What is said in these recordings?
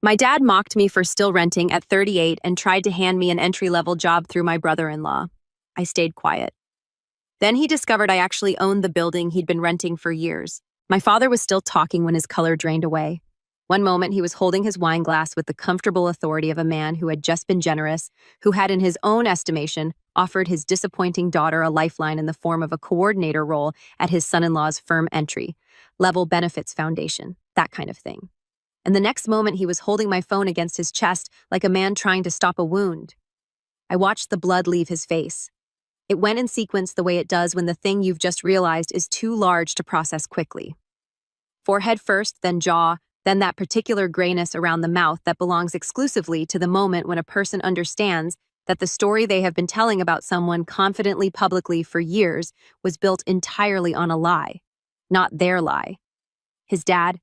My dad mocked me for still renting at 38 and tried to hand me an entry-level job through my brother-in-law. I stayed quiet. Then he discovered I actually owned the building he'd been renting for years. My father was still talking when his color drained away. One moment he was holding his wine glass with the comfortable authority of a man who had just been generous, who had, in his own estimation, offered his disappointing daughter a lifeline in the form of a coordinator role at his son-in-law's firm entry-level benefits foundation, that kind of thing. And the next moment he was holding my phone against his chest like a man trying to stop a wound. I watched the blood leave his face. It went in sequence the way it does when the thing you've just realized is too large to process quickly. Forehead first, then jaw, then that particular grayness around the mouth that belongs exclusively to the moment when a person understands that the story they have been telling about someone confidently publicly for years was built entirely on a lie, not their lie. His dad.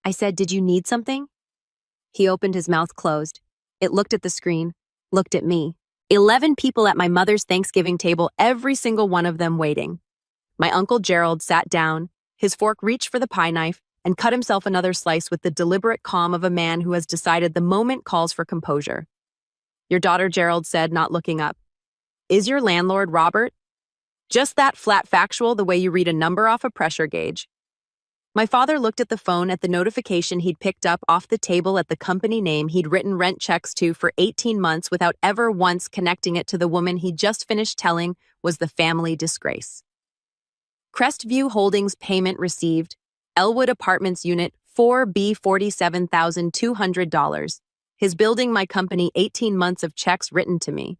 I said, "Did you need something?" He opened his mouth closed. It looked at the screen, looked at me. 11 people at my mother's Thanksgiving table, every single one of them waiting. My Uncle Gerald sat down, his fork reached for the pie knife, and cut himself another slice with the deliberate calm of a man who has decided the moment calls for composure. "Your daughter," Gerald said, not looking up. "Is your landlord Robert?" Just that flat factual, the way you read a number off a pressure gauge. My father looked at the phone at the notification he'd picked up off the table at the company name he'd written rent checks to for 18 months without ever once connecting it to the woman he'd just finished telling was the family disgrace. Crestview Holdings payment received. Elwood Apartments Unit 4B $47,200. His building my company 18 months of checks written to me.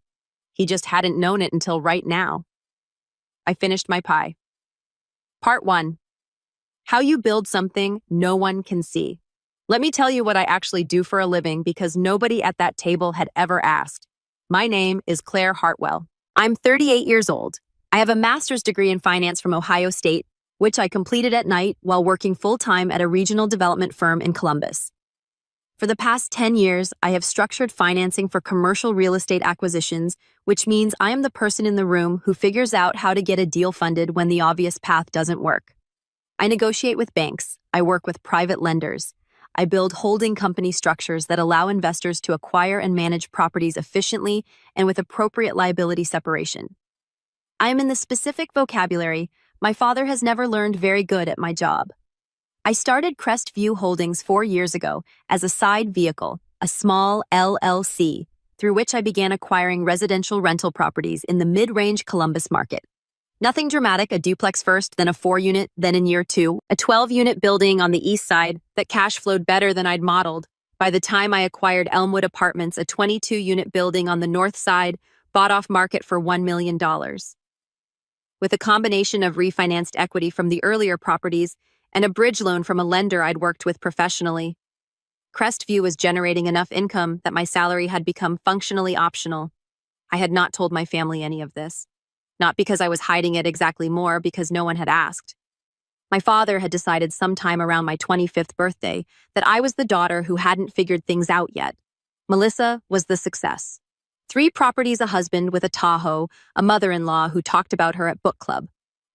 He just hadn't known it until right now. I finished my pie. Part 1. How you build something no one can see. Let me tell you what I actually do for a living because nobody at that table had ever asked. My name is Claire Hartwell. I'm 38 years old. I have a master's degree in finance from Ohio State, which I completed at night while working full-time at a regional development firm in Columbus. For the past 10 years, I have structured financing for commercial real estate acquisitions, which means I am the person in the room who figures out how to get a deal funded when the obvious path doesn't work. I negotiate with banks. I work with private lenders. I build holding company structures that allow investors to acquire and manage properties efficiently and with appropriate liability separation. I am in the specific vocabulary my father has never learned very good at my job. I started Crestview Holdings 4 years ago as a side vehicle, a small LLC, through which I began acquiring residential rental properties in the mid-range Columbus market. Nothing dramatic, a duplex first, then a 4-unit, then in year 2, a 12-unit building on the east side that cash flowed better than I'd modeled. By the time I acquired Elmwood Apartments, a 22-unit building on the north side, bought off market for $1 million. With a combination of refinanced equity from the earlier properties and a bridge loan from a lender I'd worked with professionally, Crestview was generating enough income that my salary had become functionally optional. I had not told my family any of this. Not because I was hiding it exactly more, because no one had asked. My father had decided sometime around my 25th birthday that I was the daughter who hadn't figured things out yet. Melissa was the success. 3 properties, a husband with a Tahoe, a mother-in-law who talked about her at book club.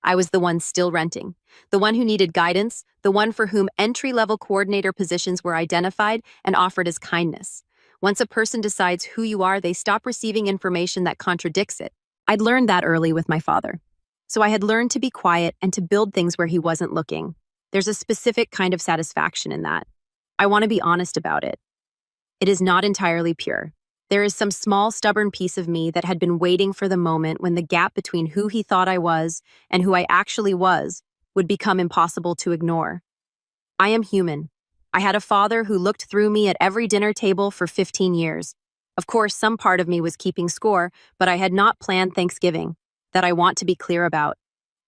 I was the one still renting, the one who needed guidance, the one for whom entry-level coordinator positions were identified and offered as kindness. Once a person decides who you are, they stop receiving information that contradicts it. I'd learned that early with my father. So I had learned to be quiet and to build things where he wasn't looking. There's a specific kind of satisfaction in that. I want to be honest about it. It is not entirely pure. There is some small, stubborn piece of me that had been waiting for the moment when the gap between who he thought I was and who I actually was would become impossible to ignore. I am human. I had a father who looked through me at every dinner table for 15 years. Of course, some part of me was keeping score, but I had not planned Thanksgiving. That I want to be clear about.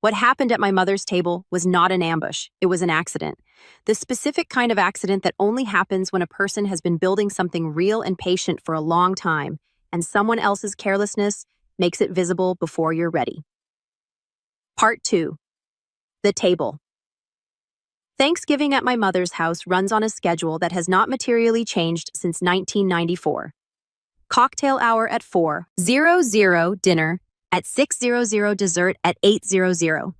What happened at my mother's table was not an ambush. It was an accident. The specific kind of accident that only happens when a person has been building something real and patient for a long time, and someone else's carelessness makes it visible before you're ready. Part 2. The table. Thanksgiving at my mother's house runs on a schedule that has not materially changed since 1994. Cocktail hour at 4:00, dinner at 6:00, dessert at 8:00.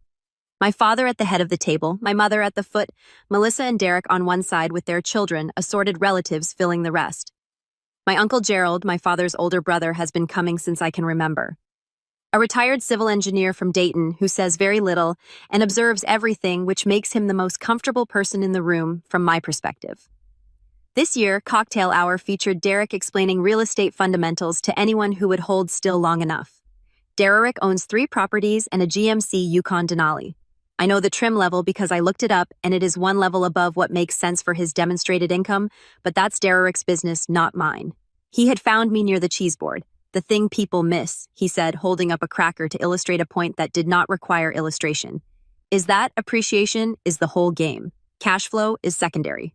My father at the head of the table, my mother at the foot, Melissa and Derek on one side with their children, assorted relatives filling the rest. My Uncle Gerald, my father's older brother, has been coming since I can remember. A retired civil engineer from Dayton who says very little and observes everything, which makes him the most comfortable person in the room from my perspective. This year, Cocktail Hour featured Derek explaining real estate fundamentals to anyone who would hold still long enough. Derek owns 3 properties and a GMC Yukon Denali. I know the trim level because I looked it up and it is 1 level above what makes sense for his demonstrated income, but that's Derek's business, not mine. He had found me near the cheese board. The thing people miss, he said, holding up a cracker to illustrate a point that did not require illustration. Is that appreciation is the whole game. Cash flow is secondary.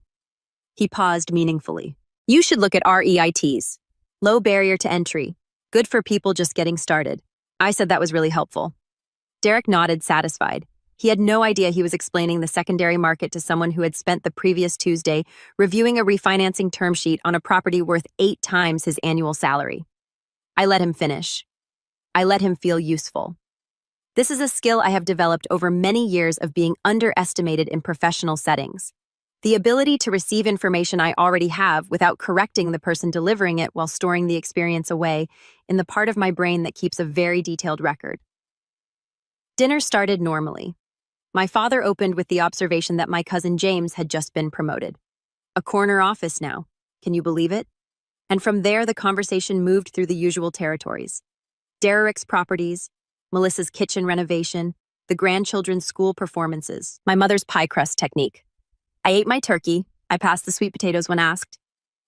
He paused meaningfully. You should look at REITs. Low barrier to entry. Good for people just getting started. I said that was really helpful. Derek nodded, satisfied. He had no idea he was explaining the secondary market to someone who had spent the previous Tuesday reviewing a refinancing term sheet on a property worth 8 times his annual salary. I let him finish. I let him feel useful. This is a skill I have developed over many years of being underestimated in professional settings. The ability to receive information I already have without correcting the person delivering it while storing the experience away in the part of my brain that keeps a very detailed record. Dinner started normally. My father opened with the observation that my cousin James had just been promoted. A corner office now. Can you believe it? And from there, the conversation moved through the usual territories. Derek's properties, Melissa's kitchen renovation, the grandchildren's school performances, my mother's pie crust technique. I ate my turkey. I passed the sweet potatoes when asked.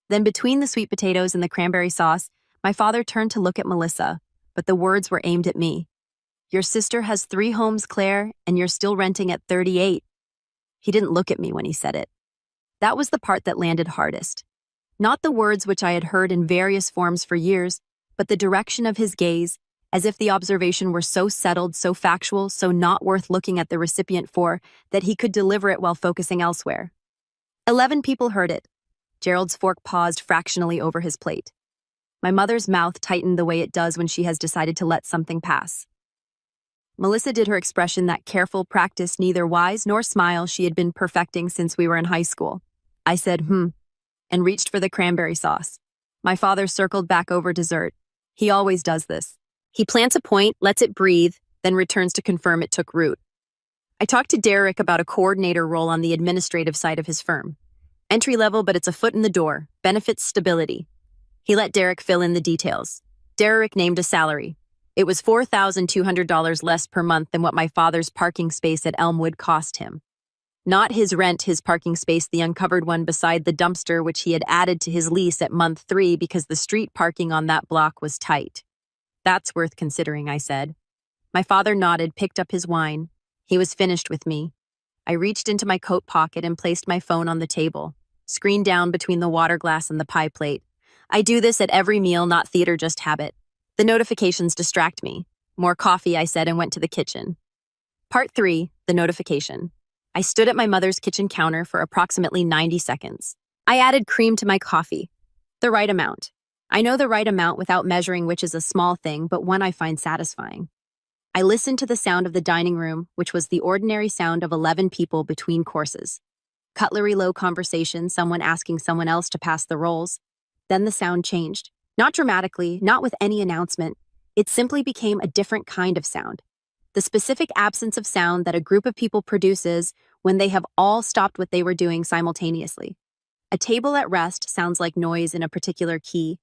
Then between the sweet potatoes and the cranberry sauce, my father turned to look at Melissa, but the words were aimed at me. Your sister has 3 homes, Claire, and you're still renting at 38. He didn't look at me when he said it. That was the part that landed hardest. Not the words which I had heard in various forms for years, but the direction of his gaze, as if the observation were so settled, so factual, so not worth looking at the recipient for, that he could deliver it while focusing elsewhere. 11 people heard it. Gerald's fork paused fractionally over his plate. My mother's mouth tightened the way it does when she has decided to let something pass. Melissa did her expression, that careful practice, neither wise nor smile she had been perfecting since we were in high school. I said, and reached for the cranberry sauce. My father circled back over dessert. He always does this. He plants a point, lets it breathe, then returns to confirm it took root. I talked to Derek about a coordinator role on the administrative side of his firm. Entry level, but it's a foot in the door. Benefits stability. He let Derek fill in the details. Derek named a salary. It was $4,200 less per month than what my father's parking space at Elmwood cost him. Not his rent, his parking space, the uncovered one beside the dumpster, which he had added to his lease at month 3 because the street parking on that block was tight. That's worth considering, I said. My father nodded, picked up his wine. He was finished with me. I reached into my coat pocket and placed my phone on the table, screen down between the water glass and the pie plate. I do this at every meal, not theater, just habit. The notifications distract me. More coffee, I said, and went to the kitchen. Part 3, the notification. I stood at my mother's kitchen counter for approximately 90 seconds. I added cream to my coffee. The right amount. I know the right amount without measuring, which is a small thing, but one I find satisfying. I listened to the sound of the dining room, which was the ordinary sound of 11 people between courses. Cutlery, low conversation, someone asking someone else to pass the rolls. Then the sound changed. Not dramatically, not with any announcement. It simply became a different kind of sound. The specific absence of sound that a group of people produces when they have all stopped what they were doing simultaneously. A table at rest sounds like noise in a particular key.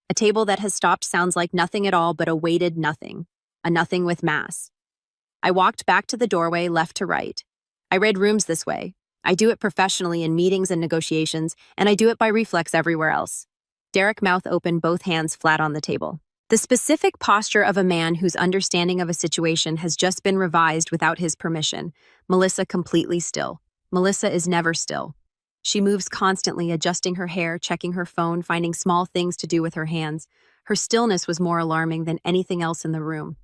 A table that has stopped sounds like nothing at all but a weighted nothing, a nothing with mass. I walked back to the doorway, left to right. I read rooms this way. I do it professionally in meetings and negotiations, and I do it by reflex everywhere else. Derek, mouth open, both hands flat on the table. The specific posture of a man whose understanding of a situation has just been revised without his permission. Melissa completely still. Melissa is never still. She moves constantly, adjusting her hair, checking her phone, finding small things to do with her hands. Her stillness was more alarming than anything else in the room.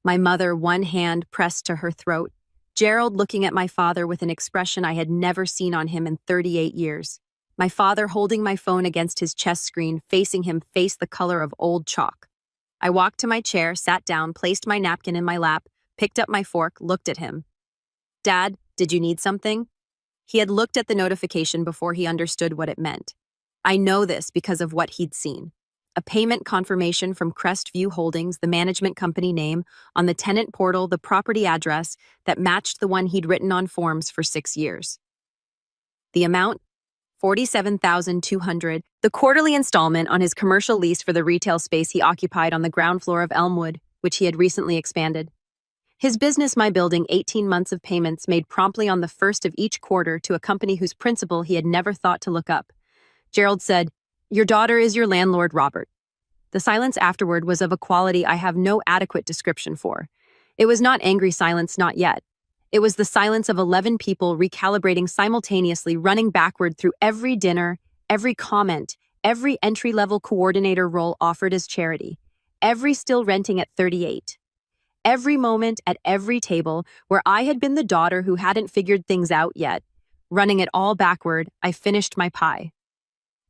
My mother, one hand pressed to her throat. Gerald looking at my father with an expression I had never seen on him in 38 years. My father holding my phone against his chest screen, facing him, face the color of old chalk. I walked to my chair, sat down, placed my napkin in my lap, picked up my fork, looked at him. Dad, did you need something? He had looked at the notification before he understood what it meant. I know this because of what he'd seen. A payment confirmation from Crestview Holdings, the management company name, on the tenant portal, the property address that matched the one he'd written on forms for 6 years. The amount? $47,200, the quarterly installment on his commercial lease for the retail space he occupied on the ground floor of Elmwood, which he had recently expanded. His business, My Building, 18 months of payments made promptly on the first of each quarter to a company whose principal he had never thought to look up. Gerald said, "Your daughter is your landlord, Robert." The silence afterward was of a quality I have no adequate description for. It was not angry silence, not yet. It was the silence of 11 people recalibrating simultaneously, running backward through every dinner, every comment, every entry-level coordinator role offered as charity, every still renting at 38. Every moment at every table where I had been the daughter who hadn't figured things out yet. Running it all backward, I finished my pie.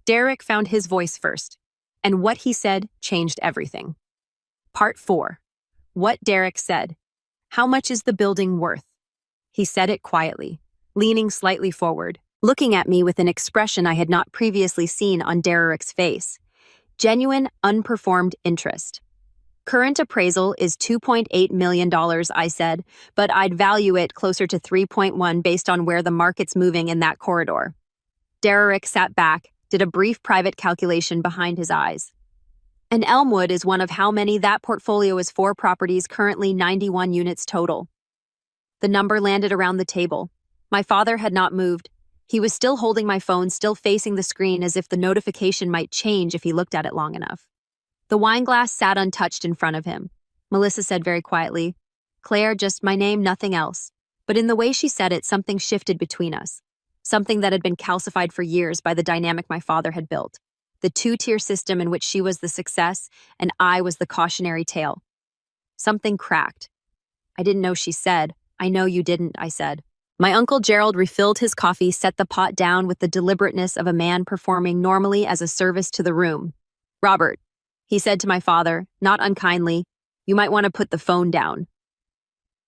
Derek found his voice first, and what he said changed everything. Part 4. What Derek said. How much is the building worth? He said it quietly, leaning slightly forward, looking at me with an expression I had not previously seen on Derek's face. Genuine, unperformed interest. Current appraisal is $2.8 million, I said, but I'd value it closer to 3.1 based on where the market's moving in that corridor. Derek sat back, did a brief private calculation behind his eyes. And Elmwood is one of how many? That portfolio is 4 properties, currently 91 units total. The number landed around the table. My father had not moved. He was still holding my phone, still facing the screen as if the notification might change if he looked at it long enough. The wine glass sat untouched in front of him. Melissa said very quietly, "Claire, just my name, nothing else." But in the way she said it, something shifted between us. Something that had been calcified for years by the dynamic my father had built. The 2-tier system in which she was the success and I was the cautionary tale. Something cracked. I didn't know, she said. "I know you didn't," I said. My Uncle Gerald refilled his coffee, set the pot down with the deliberateness of a man performing normally as a service to the room. "Robert," he said to my father, not unkindly, "you might want to put the phone down."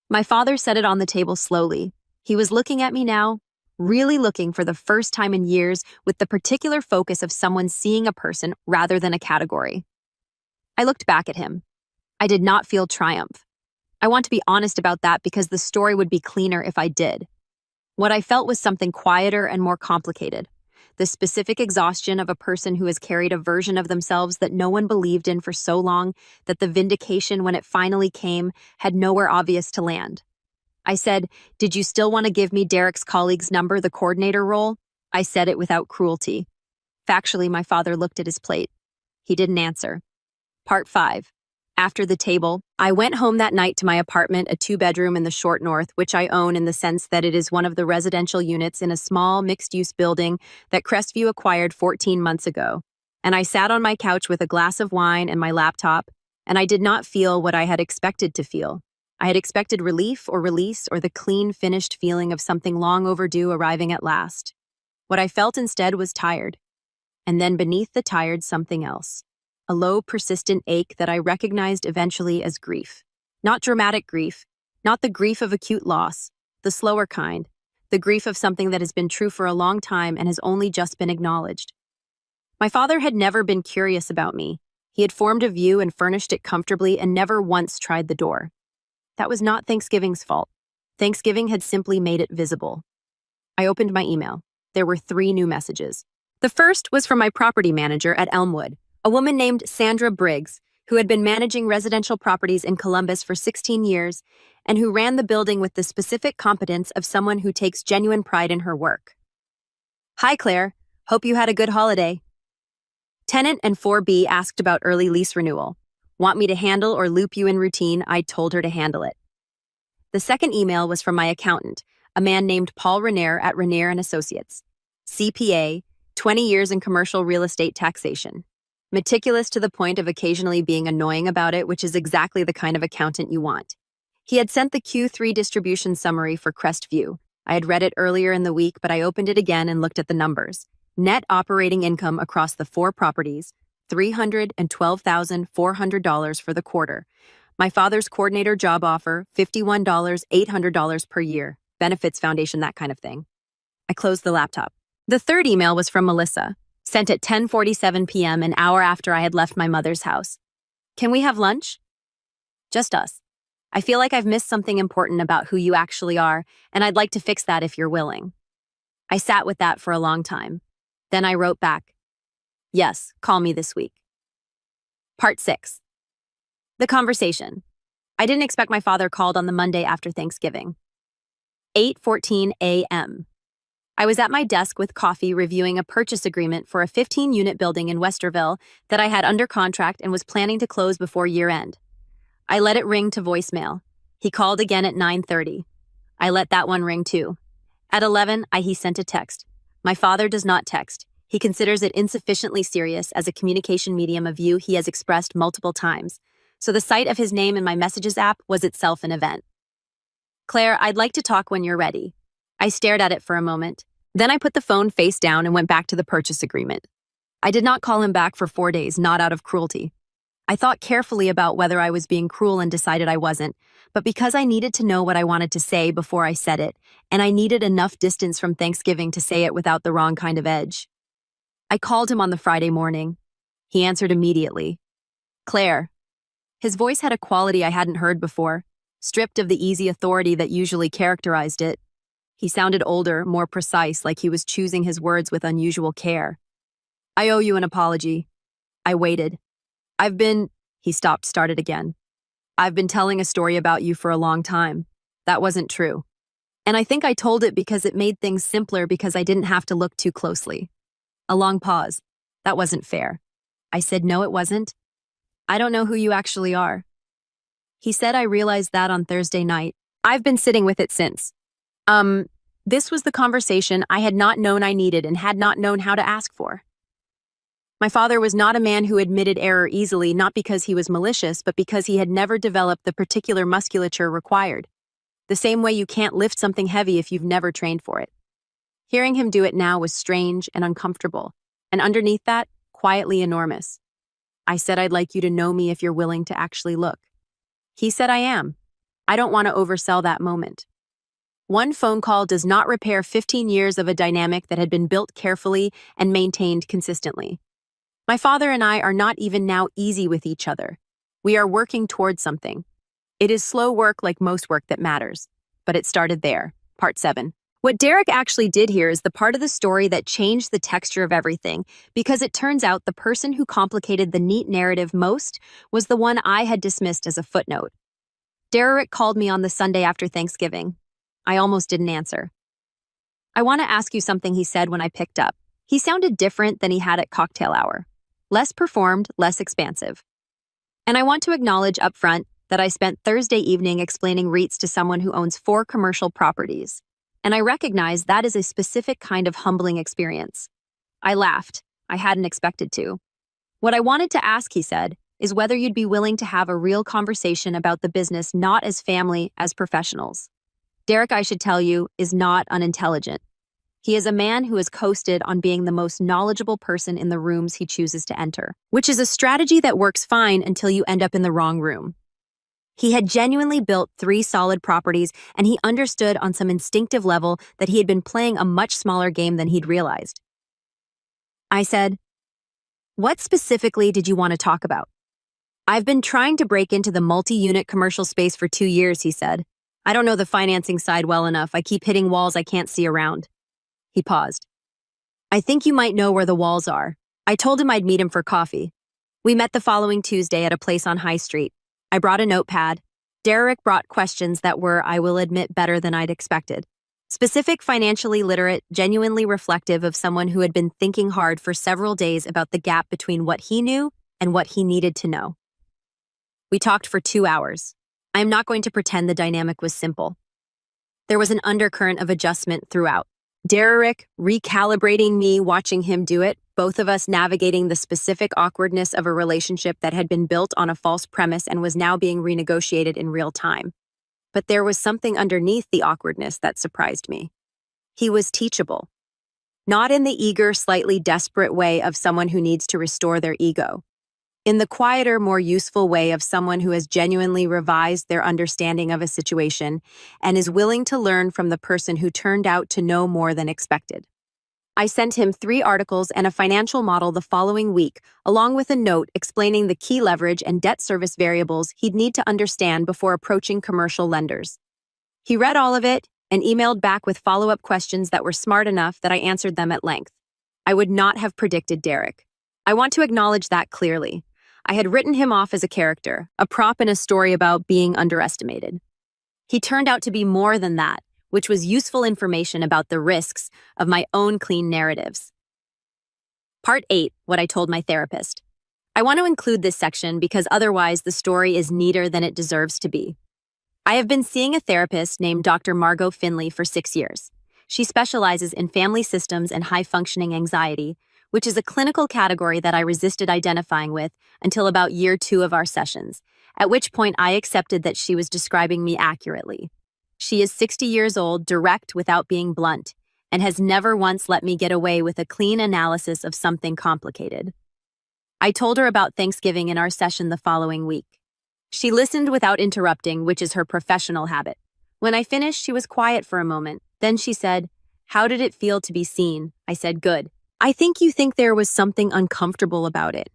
My father set it on the table slowly. He was looking at me now, really looking for the first time in years, with the particular focus of someone seeing a person rather than a category. I looked back at him. I did not feel triumph. I want to be honest about that because the story would be cleaner if I did. What I felt was something quieter and more complicated. The specific exhaustion of a person who has carried a version of themselves that no one believed in for so long that the vindication, when it finally came, had nowhere obvious to land. I said, "Did you still want to give me Derek's colleague's number, the coordinator role?" I said it without cruelty. Factually, my father looked at his plate. He didn't answer. Part 5. After the table, I went home that night to my apartment, a 2-bedroom in the short north, which I own in the sense that it is one of the residential units in a small, mixed-use building that Crestview acquired 14 months ago. And I sat on my couch with a glass of wine and my laptop, and I did not feel what I had expected to feel. I had expected relief or release or the clean, finished feeling of something long overdue arriving at last. What I felt instead was tired. And then beneath the tired, something else. A low, persistent ache that I recognized eventually as grief. Not dramatic grief, not the grief of acute loss, the slower kind, the grief of something that has been true for a long time and has only just been acknowledged. My father had never been curious about me. He had formed a view and furnished it comfortably and never once tried the door. That was not Thanksgiving's fault. Thanksgiving had simply made it visible. I opened my email. There were 3 new messages. The first was from my property manager at Elmwood, a woman named Sandra Briggs, who had been managing residential properties in Columbus for 16 years and who ran the building with the specific competence of someone who takes genuine pride in her work. "Hi, Claire. Hope you had a good holiday. Tenant and 4B asked about early lease renewal. Want me to handle or loop you in routine?" I told her to handle it. The second email was from my accountant, a man named Paul Renier at Renier & Associates. CPA, 20 years in commercial real estate taxation. Meticulous to the point of occasionally being annoying about it, which is exactly the kind of accountant you want. He had sent the Q3 distribution summary for Crestview. I had read it earlier in the week, but I opened it again and looked at the numbers. Net operating income across the 4 properties, $312,400 for the quarter. My father's coordinator job offer, $51,800 per year. benefits foundation, that kind of thing. I closed the laptop. The third email was from Melissa, sent at 10:47 p.m., an hour after I had left my mother's house. Can we have lunch? Just us. I feel like I've missed something important about who you actually are, and I'd like to fix that if you're willing. I sat with that for a long time. Then I wrote back, yes, call me this week. Part 6. The conversation. I didn't expect my father called on the Monday after Thanksgiving. 8:14 a.m. I was at my desk with coffee reviewing a purchase agreement for a 15-unit building in Westerville that I had under contract and was planning to close before year-end. I let it ring to voicemail. He called again at 9:30. I let that one ring too. At 11, he sent a text. My father does not text. He considers it insufficiently serious as a communication medium, a view he has expressed multiple times. So the sight of his name in my messages app was itself an event. Claire, I'd like to talk when you're ready. I stared at it for a moment. Then I put the phone face down and went back to the purchase agreement. I did not call him back for 4 days, not out of cruelty. I thought carefully about whether I was being cruel and decided I wasn't, but because I needed to know what I wanted to say before I said it, and I needed enough distance from Thanksgiving to say it without the wrong kind of edge. I called him on the Friday morning. He answered immediately. Claire. His voice had a quality I hadn't heard before, stripped of the easy authority that usually characterized it. He sounded older, more precise, like he was choosing his words with unusual care. I owe you an apology. I waited. He stopped, started again. I've been telling a story about you for a long time. That wasn't true. And I think I told it because it made things simpler because I didn't have to look too closely. A long pause. That wasn't fair. I said, no, it wasn't. I don't know who you actually are. He said, I realized that on Thursday night. I've been sitting with it since. This was the conversation I had not known I needed and had not known how to ask for. My father was not a man who admitted error easily, not because he was malicious, but because he had never developed the particular musculature required. The same way you can't lift something heavy if you've never trained for it. Hearing him do it now was strange and uncomfortable, and underneath that, quietly enormous. I said, I'd like you to know me if you're willing to actually look. He said, I am. I don't want to oversell that moment. One phone call does not repair 15 years of a dynamic that had been built carefully and maintained consistently. My father and I are not even now easy with each other. We are working towards something. It is slow work like most work that matters. But it started there. Part 7. What Derek actually did here is the part of the story that changed the texture of everything, because it turns out the person who complicated the neat narrative most was the one I had dismissed as a footnote. Derek called me on the Sunday after Thanksgiving. I almost didn't answer. I want to ask you something, he said when I picked up. He sounded different than he had at cocktail hour. Less performed, less expansive. And I want to acknowledge up front that I spent Thursday evening explaining REITs to someone who owns 4 commercial properties. And I recognize that is a specific kind of humbling experience. I laughed. I hadn't expected to. What I wanted to ask, he said, is whether you'd be willing to have a real conversation about the business not as family, as professionals. Derek, I should tell you, is not unintelligent. He is a man who has coasted on being the most knowledgeable person in the rooms he chooses to enter, which is a strategy that works fine until you end up in the wrong room. He had genuinely built 3 solid properties, and he understood on some instinctive level that he had been playing a much smaller game than he'd realized. I said, what specifically did you want to talk about? I've been trying to break into the multi-unit commercial space for 2 years, he said. I don't know the financing side well enough. I keep hitting walls I can't see around. He paused. I think you might know where the walls are. I told him I'd meet him for coffee. We met the following Tuesday at a place on High Street. I brought a notepad. Derek brought questions that were, I will admit, better than I'd expected. Specific, financially literate, genuinely reflective of someone who had been thinking hard for several days about the gap between what he knew and what he needed to know. We talked for 2 hours. I am not going to pretend the dynamic was simple. There was an undercurrent of adjustment throughout. Derek recalibrating me, watching him do it, both of us navigating the specific awkwardness of a relationship that had been built on a false premise and was now being renegotiated in real time. But there was something underneath the awkwardness that surprised me. He was teachable. Not in the eager, slightly desperate way of someone who needs to restore their ego. in the quieter, more useful way of someone who has genuinely revised their understanding of a situation and is willing to learn from the person who turned out to know more than expected. I sent him 3 articles and a financial model the following week, along with a note explaining the key leverage and debt service variables he'd need to understand before approaching commercial lenders. He read all of it and emailed back with follow-up questions that were smart enough that I answered them at length. I would not have predicted Derek. I want to acknowledge that clearly. I had written him off as a character, a prop in a story about being underestimated. He turned out to be more than that, which was useful information about the risks of my own clean narratives. Part 8, what I told my therapist. I want to include this section because otherwise the story is neater than it deserves to be. I have been seeing a therapist named Dr. Margot Finley for 6 years. She specializes in family systems and high-functioning anxiety, which is a clinical category that I resisted identifying with until about year 2 of our sessions, at which point I accepted that she was describing me accurately. She is 60 years old, direct without being blunt, and has never once let me get away with a clean analysis of something complicated. I told her about Thanksgiving in our session the following week. She listened without interrupting, which is her professional habit. When I finished, she was quiet for a moment. Then she said, "How did it feel to be seen?" I said, "Good. I think you think there was something uncomfortable about it."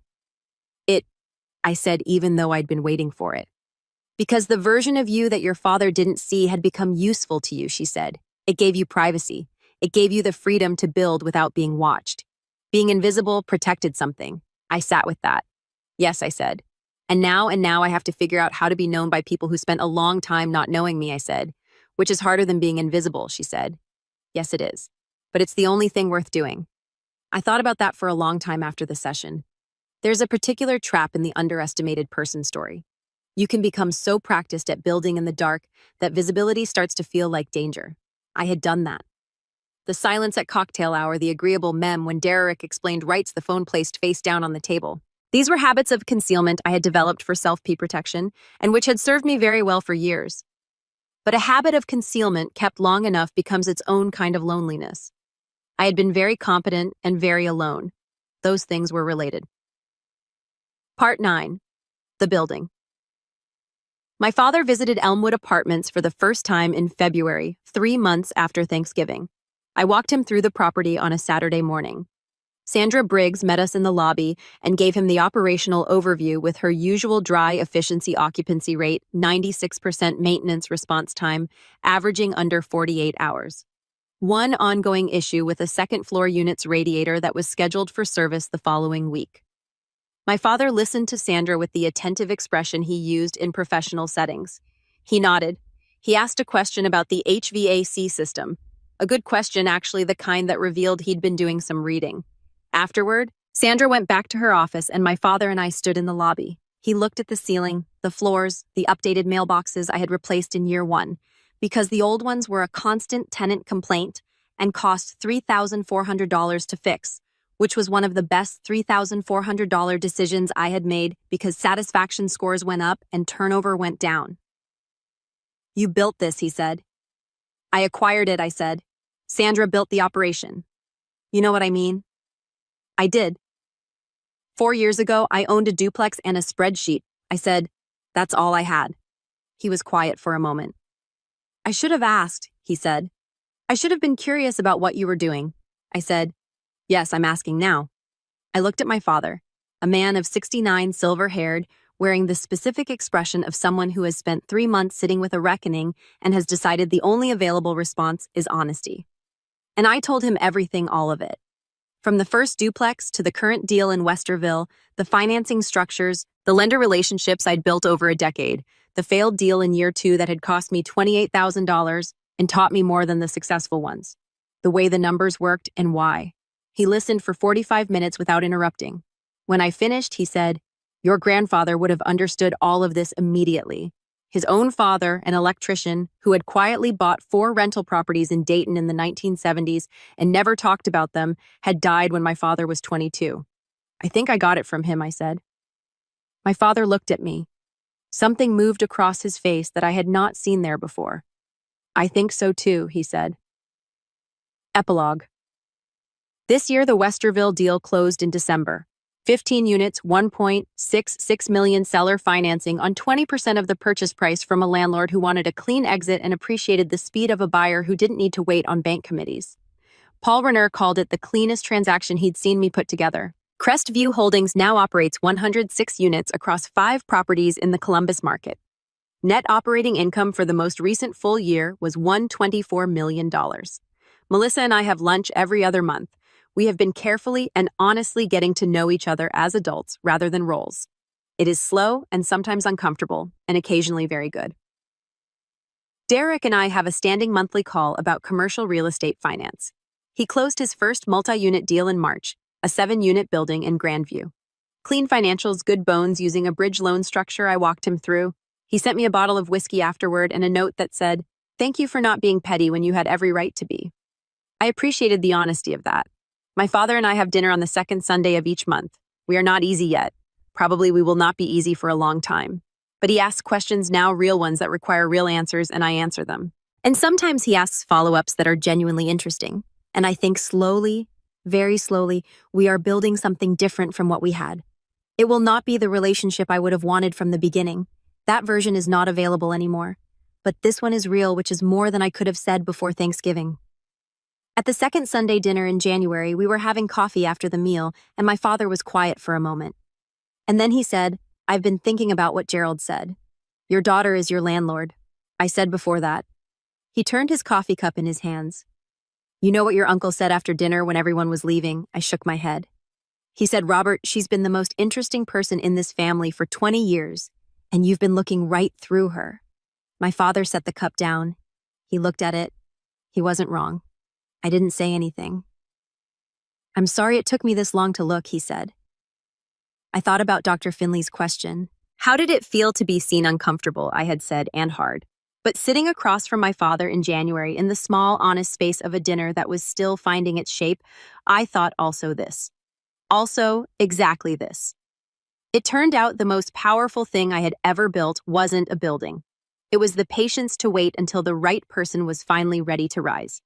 I said, even though I'd been waiting for it. "Because the version of you that your father didn't see had become useful to you," she said. "It gave you privacy. It gave you the freedom to build without being watched. Being invisible protected something." I sat with that. "Yes," I said. And now I have to figure out how to be known by people who spent a long time not knowing me," I said. "Which is harder than being invisible," she said. "Yes, it is. But it's the only thing worth doing." I thought about that for a long time after the session. There's a particular trap in the underestimated person story. You can become so practiced at building in the dark that visibility starts to feel like danger. I had done that. The silence at cocktail hour, the agreeable mem when Derek explained rights, the phone placed face down on the table. These were habits of concealment I had developed for self-protection and which had served me very well for years. But a habit of concealment kept long enough becomes its own kind of loneliness. I had been very competent and very alone. Those things were related. Part 9. The building. My father visited Elmwood Apartments for the first time in February, 3 months after Thanksgiving. I walked him through the property on a Saturday morning. Sandra Briggs met us in the lobby and gave him the operational overview with her usual dry efficiency occupancy rate, 96% maintenance response time, averaging under 48 hours. One ongoing issue with a second-floor unit's radiator that was scheduled for service the following week. My father listened to Sandra with the attentive expression he used in professional settings. He nodded. He asked a question about the HVAC system. A good question, actually, the kind that revealed he'd been doing some reading. Afterward, Sandra went back to her office and my father and I stood in the lobby. He looked at the ceiling, the floors, the updated mailboxes I had replaced in year 1, because the old ones were a constant tenant complaint and cost $3,400 to fix, which was one of the best $3,400 decisions I had made because satisfaction scores went up and turnover went down. "You built this," he said. "I acquired it," I said. "Sandra built the operation." "You know what I mean?" "I did. 4 years ago, I owned a duplex and a spreadsheet." I said, "That's all I had." He was quiet for a moment. "I should have asked," he said. "I should have been curious about what you were doing." I said, "Yes, I'm asking now." I looked at my father, a man of 69, silver-haired, wearing the specific expression of someone who has spent 3 months sitting with a reckoning and has decided the only available response is honesty. And I told him everything, all of it. From the first duplex to the current deal in Westerville, the financing structures, the lender relationships I'd built over a decade, the failed deal in year 2 that had cost me $28,000 and taught me more than the successful ones, the way the numbers worked and why. He listened for 45 minutes without interrupting. When I finished, he said, "Your grandfather would have understood all of this immediately. His own father, an electrician, who had quietly bought 4 rental properties in Dayton in the 1970s and never talked about them, had died when my father was 22. "I think I got it from him," I said. My father looked at me. Something moved across his face that I had not seen there before. "I think so too," he said. Epilogue. This year, the Westerville deal closed in December. 15 units, 1.66 million seller financing on 20% of the purchase price from a landlord who wanted a clean exit and appreciated the speed of a buyer who didn't need to wait on bank committees. Paul Renner called it the cleanest transaction he'd seen me put together. Crestview Holdings now operates 106 units across 5 properties in the Columbus market. Net operating income for the most recent full year was $124 million. Melissa and I have lunch every other month. We have been carefully and honestly getting to know each other as adults rather than roles. It is slow and sometimes uncomfortable, and occasionally very good. Derek and I have a standing monthly call about commercial real estate finance. He closed his first multi-unit deal in March, a 7-unit building in Grandview. Clean financials, good bones using a bridge loan structure I walked him through. He sent me a bottle of whiskey afterward and a note that said, "Thank you for not being petty when you had every right to be." I appreciated the honesty of that. My father and I have dinner on the second Sunday of each month. We are not easy yet. Probably we will not be easy for a long time. But he asks questions now, real ones that require real answers, and I answer them. And sometimes he asks follow-ups that are genuinely interesting. And I think slowly, very slowly, we are building something different from what we had. It will not be the relationship I would have wanted from the beginning. That version is not available anymore. But this one is real, which is more than I could have said before Thanksgiving. At the second Sunday dinner in January, we were having coffee after the meal, and my father was quiet for a moment. And then he said, "I've been thinking about what Gerald said. Your daughter is your landlord." I said before that. He turned his coffee cup in his hands. "You know what your uncle said after dinner when everyone was leaving?" I shook my head. He said, "Robert, she's been the most interesting person in this family for 20 years, and you've been looking right through her." My father set the cup down. He looked at it. He wasn't wrong. I didn't say anything. "I'm sorry it took me this long to look," he said. I thought about Dr. Finley's question. How did it feel to be seen uncomfortable, I had said, and hard. But sitting across from my father in January in the small, honest space of a dinner that was still finding its shape, I thought also this. Also, exactly this. It turned out the most powerful thing I had ever built wasn't a building. It was the patience to wait until the right person was finally ready to rise.